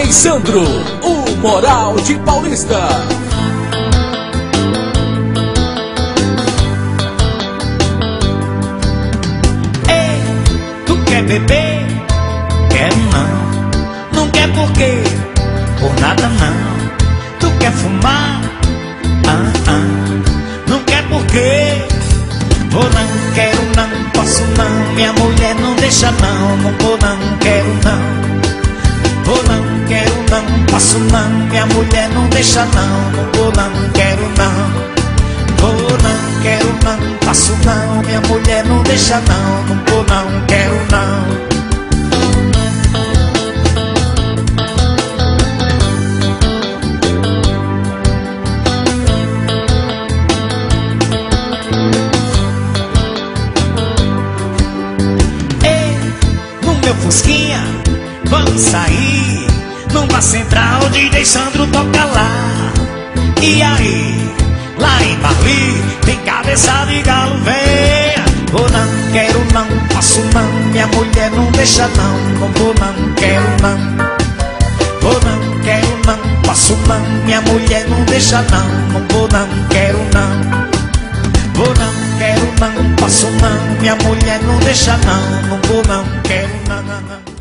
DJ Sandro, o Moral de Paulista. Ei, tu quer beber? Quero não. Não quer por quê? Por nada não. Tu quer fumar? Não quer por quê? Vou não, quero não, posso não. Minha mulher não deixa não. Não vou não, quero não. Vou não, quero não, posso não. Minha mulher não deixa não. Não vou não, quero não. Vou não, quero não, posso não. Minha mulher não deixa não. Não vou não, quero não. Meu Fusquinha, vamos sair numa central, DJ Sandro toca lá. E aí, lá em Bali, tem cabeça de galo, venha. Vou não, quero não, posso não. Minha mulher não deixa não. Não vou não, quero não. Vou não, quero não, posso não. Minha mulher não deixa não. Não vou não, quero não. Vou não, quero não, posso não. Minha mulher não deixa não. Não vou não, quero não.